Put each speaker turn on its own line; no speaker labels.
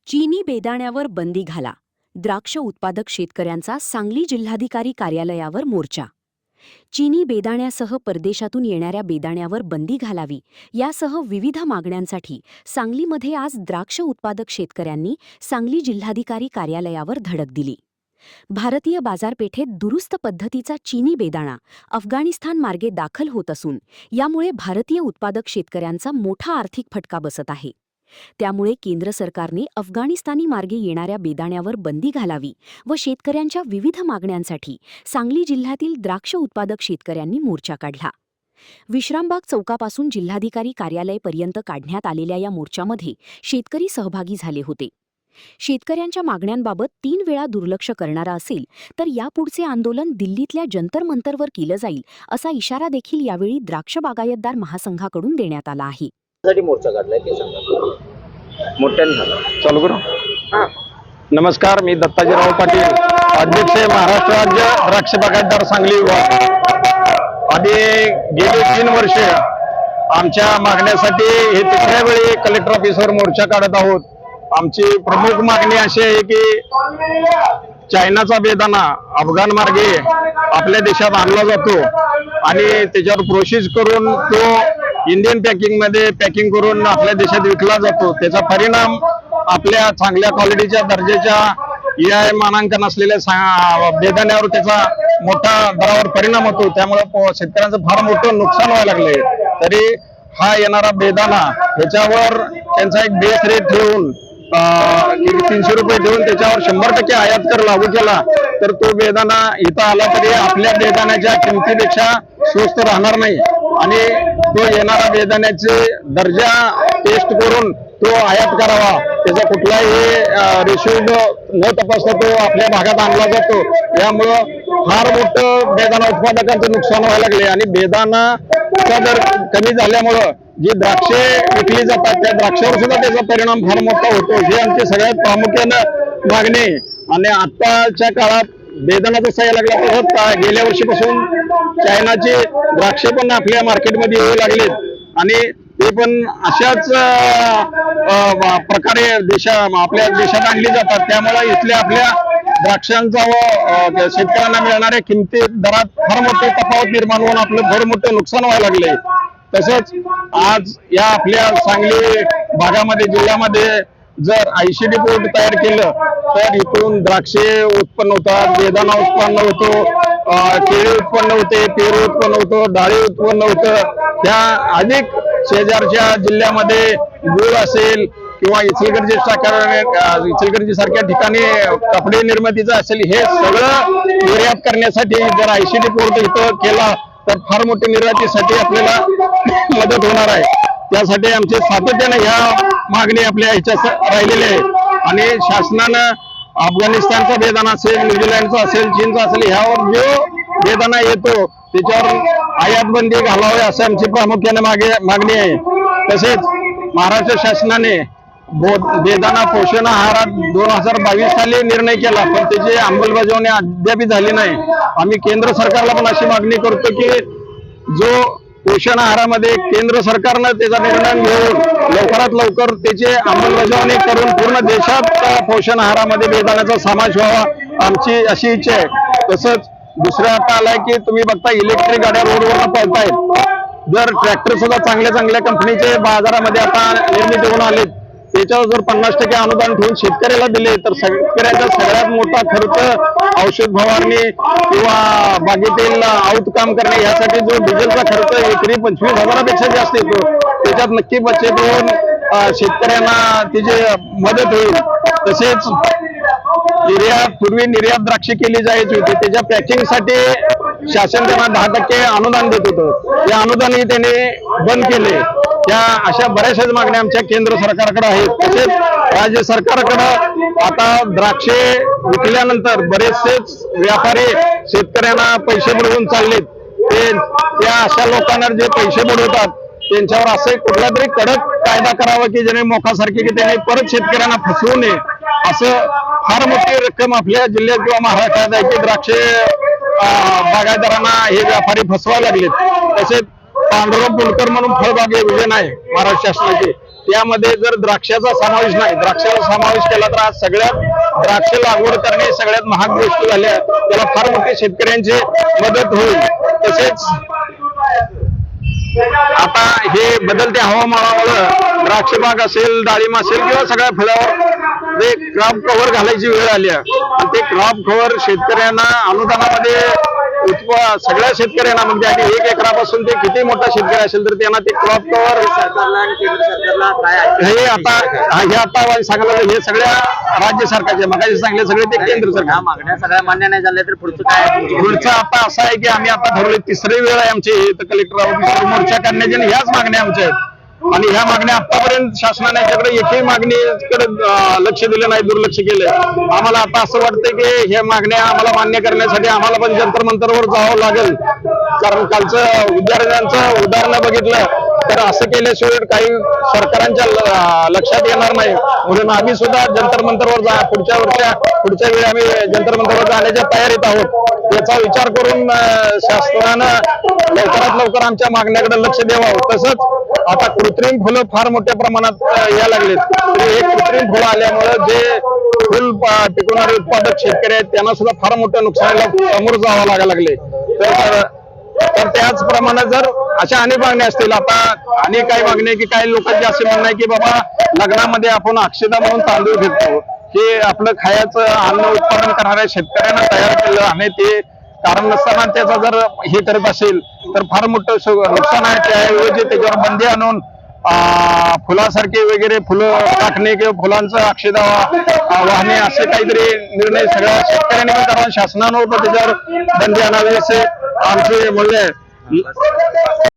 चीनी बेदाण्यावर बंदी घाला. द्राक्ष उत्पादक शेतकऱ्यांचा सांगली जिल्हाधिकारी कार्यालयावर मोर्चा. चीनी बेदाण्यासह परदेशातून येणाऱ्या बेदाण्यावर बंदी घालावी यासह विविध मागण्यांसाठी सांगलीमध्ये आज द्राक्ष उत्पादक शेतकऱ्यांनी सांगली जिल्हाधिकारी कार्यालयावर धडक दिली. भारतीय बाजारपेठेत दुरुस्त पद्धतीचा चीनी बेदाणा अफगाणिस्तान मार्गे दाखल होत असून यामुळे भारतीय उत्पादक शेतकऱ्यांचा मोठा आर्थिक फटका बसत आहे. त्यामुळे केंद्र सरकारने अफगाणिस्तानी मार्गे येणाऱ्या बेदाण्यावर बंदी घालावी व शेतकऱ्यांच्या विविध मागण्यांसाठी सांगली जिल्ह्यातील द्राक्ष उत्पादक शेतकऱ्यांनी मोर्चा काढला. विश्रामबाग चौकापासून जिल्हाधिकारी कार्यालयापर्यंत काढण्यात आलेल्या या मोर्चामध्ये शेतकरी सहभागी झाले होते. शेतकऱ्यांच्या मागण्यांबाबत 3 वेळा दुर्लक्ष करणारा असेल तर यापुढचे आंदोलन दिल्लीतल्या जंतर मंतरवर केलं जाईल असा इशारा देखील यावेळी द्राक्ष बागायतदार महासंघाकडून देण्यात आला आहे.
मोर्चा काढलाय ते सांगा. मोठ्यानं
चालू करू. नमस्कार, मी दत्ताजीराव पाटील, अध्यक्ष महाराष्ट्र राज्य द्राक्ष बागायतदार सांगली विभाग. आधी गेली 3 वर्षे आमच्या मागण्यासाठी हे 3ऱ्या वेळी कलेक्टर ऑफिसवर मोर्चा काढत आहोत. आमची प्रमुख मागणी अशी आहे की चायनाचा बेदाणा अफगाण मार्गे आपल्या देशात आणला जातो आणि त्याच्यावर प्रोसेस करून तो इंडियन मध्ये पॅकिंग करून आपल्या देशात विकला जातो. त्याचा परिणाम आपल्या चांगल्या क्वालिटीच्या दर्जाच्या EI मानांकन असलेल्या बेदाण्यावर त्याचा मोठा दरावर परिणाम होतो. त्यामुळे शेतकऱ्यांचं फार मोठं नुकसान व्हायला लागलंय. तरी हा येणारा बेदाणा ह्याच्यावर त्यांचा एक बेस रेट ठेवून 300 रुपये ठेवून त्याच्यावर 100% आयात कर लागू केला तर तो बेदाणा इथं आला तरी आपल्या बेदाण्याच्या किमतीपेक्षा स्वस्त राहणार नाही आणि तो येणारा बेदाण्याचे दर्जा टेस्ट करून तो आयात करावा. त्याचा कुठलाही रेशो न तपासता तो आपल्या भागात आणला जातो. यामुळं फार मोठं बेदाणा उत्पादकांचं नुकसान व्हायला लागले आणि बेदाणाचा दर कमी झाल्यामुळं जी द्राक्षे विकली जातात त्या द्राक्षावर सुद्धा त्याचा परिणाम फार मोठा होतो. ही आमची सगळ्यात प्रामुख्यानं मागणी आहे. आणि आताच्या काळात बेदाणा जसा यायला लागला तसंच गेल्या वर्षीपासून चायनाचे द्राक्षे पण आपल्या मार्केटमध्ये येऊ लागलेत आणि ते पण अशाच प्रकारे आपल्या देशात आणली जातात. त्यामुळे इथल्या आपल्या द्राक्षांचा व शेतकऱ्यांना मिळणाऱ्या किमती दरात फार मोठी तफावत निर्माण होऊन आपलं फार मोठं नुकसान व्हायला लागले. तसंच आज या आपल्या सांगली भागामध्ये जिल्ह्यामध्ये जर ICD बोर्ड तयार केलं तर इथून द्राक्षे उत्पन्न होतात, बेदाणा उत्पन्न होतो, केळी उत्पन्न होते, पेरू उत्पन्न होतो, डाळी उत्पन्न होतं. त्या अधिक शेजारच्या जिल्ह्यामध्ये गुळ असेल किंवा इचलकरंजी सारख्या ठिकाणी कपडे निर्मितीचं असेल, हे सगळं निर्यात करण्यासाठी जर ICD बोर्ड इथं केला तर फार मोठी निर्यातीसाठी आपल्याला मदत होणार आहे. त्यासाठी आमचे सातत्याने ह्या मागणी आपल्या ह्याच्यात राहिलेल्या आहे आणि शासनानं अफगाणिस्तानचा बेदाणा असेल, न्यूझीलंडचा असेल, चीनचा असेल, ह्यावर जो बेदाणा येतो त्याच्यावर आयात बंदी घालावी असं आमची प्रामुख्याने मागणी आहे. तसेच महाराष्ट्र शासनाने बेदाणा पोषण आहारात 2022 साली निर्णय केला पण त्याची अंमलबजावणी अद्याप झाली नाही. आम्ही केंद्र सरकारला पण अशी मागणी करतो की जो पोषण आहारामध्ये केंद्र सरकारनं त्याचा निर्णय घेऊन लवकरात लवकर त्याची अंमलबजावणी करून पूर्ण देशात पोषण आहारामध्ये बेदाण्याचा समावेश व्हावा आमची अशी इच्छा आहे. तसंच दुसऱ्या आता आलाय की तुम्ही बघता इलेक्ट्रिक गाड्या रोडवर पळतायत. जर ट्रॅक्टर सुद्धा चांगल्या कंपनीचे बाजारामध्ये आता निर्मिती होऊन आलेत त्याच्यावर जर 50% अनुदान ठेवून शेतकऱ्याला दिले तर शेतकऱ्याचा सगळ्यात मोठा खर्च औषध फवारणी किंवा बागेतील आऊत काम करणे यासाठी जो डिझेलचा खर्च एकरी 25,000पेक्षा जास्त येतो त्याच्यात नक्की बचत होऊन शेतकऱ्यांना त्याची मदत होईल. तसेच पूर्वी निर्यात द्राक्षे केली जायची होती त्याच्या पॅकिंगसाठी शासन त्यांना 10% अनुदान देत होतं. ते अनुदानही त्याने बंद केले. त्या अशा बऱ्याचशाच मागण्या आमच्या केंद्र सरकारकडे आहेत. तसेच राज्य सरकारकडे आता द्राक्षे विकल्यानंतर बरेचसेच व्यापारी शेतकऱ्यांना पैसे बुडवून चाललेत. त्या अशा लोकांना जे पैसे बुडवतात त्यांच्यावर असे कुठला तरी कडक कायदा करावा की ज्याने मोखासारखे की त्याने परत शेतकऱ्यांना फसवू नये. असं फार मोठी रक्कम आपल्या जिल्ह्यात किंवा महाराष्ट्रात आहे की द्राक्षे बागायतदारांना हे व्यापारी फसवायला लागलेत. तसेच पांडुरंग पुलकर म्हणून फळबाग योजना आहे महाराष्ट्र शासनाची त्यामध्ये जर द्राक्षाचा समावेश नाही, द्राक्षाचा समावेश केला तर आज सगळ्यात द्राक्ष लागवड करणे सगळ्यात महाग गोष्ट झाली आहे. त्याला फार मोठी शेतकऱ्यांची मदत होईल. तसेच आता हे बदलत्या हवामानामुळे द्राक्ष बाग असेल, डाळिंब असेल किंवा सगळ्या फळावर जे क्रॉप कव्हर घालायची वेळ आली आहे आणि ते क्रॉप कव्हर शेतकऱ्यांना अनुदानामध्ये सगळ्या शेतकऱ्यांना म्हणजे आणि 1 एकरापासून ते किती मोठा शेतकरी असेल तर त्यांना ते क्रॉप कव्हर
सरकारला आणि केंद्र सरकारला काय आहे?
हे आता सांगायला हे सगळ्या राज्य सरकारचे मगाशी सांगले सगळे ते केंद्र
ह्या
सरकार.
मागण्या सगळ्या मान्य नाही झाल्या तर पुढचं काय आहे?
पुढचं आता असं आहे की आम्ही आता ठरवले 3री वेळ आहे आमची कलेक्टर ऑफिसवर मोर्चा करण्याची आणि ह्याच मागण्या आमच्या आहेत. आणि ह्या मागण्या आतापर्यंत शासनाने याच्याकडे एकही मागणीकडे लक्ष दिलं नाही, दुर्लक्ष केलं. आम्हाला आता असं वाटतं की ह्या मागण्या आम्हाला मान्य करण्यासाठी आम्हाला पण जंतर मंतरवर जावं लागेल. कारण कालचं विद्यार्थ्यांचं उदाहरण बघितलं तर असं केल्याशिवाय काही सरकारांच्या लक्षात येणार नाही. म्हणून आम्ही सुद्धा जंतर मंतरवर पुढच्या वेळी आम्ही जंतर मंतरवर जाण्याच्या तयारीत आहोत. याचा विचार करून शासनानं लवकरात लवकर आमच्या मागण्याकडे लक्ष द्यावं. तसंच आता कृत्रिम फुलं फार मोठ्या प्रमाणात यायला लागलेत. हे कृत्रिम फुलं आल्यामुळे जे फुल पिकवणारे उत्पादक शेतकरी आहेत त्यांना सुद्धा फार मोठ्या नुकसानीला समोर जावं लागायला लागले. तर त्याचप्रमाणे जर अशा अनेक मागण्या असतील. आता अनेक काही मागणी आहे की काही लोकांची असे म्हणणं आहे की बाबा लग्नामध्ये आपण अक्षता म्हणून तांदूळ घेतो, हे आपलं खायचं अन्न उत्पादन करणाऱ्या शेतकऱ्यांना तयार केलं आणि ते कारण नसताना त्याचा जर हे करत असेल तर फार मोठं नुकसान आहे. त्याऐवजी त्याच्यावर बंदी आणून फुलासारखे वगैरे फुलं टाकणे किंवा फुलांचं अक्षता वाहणे असे काहीतरी निर्णय सगळ्या शेतकऱ्यांनी पण करावा, शासनानं पण त्याच्यावर बंदी आणावी असे आमचे म्हणणे आहे.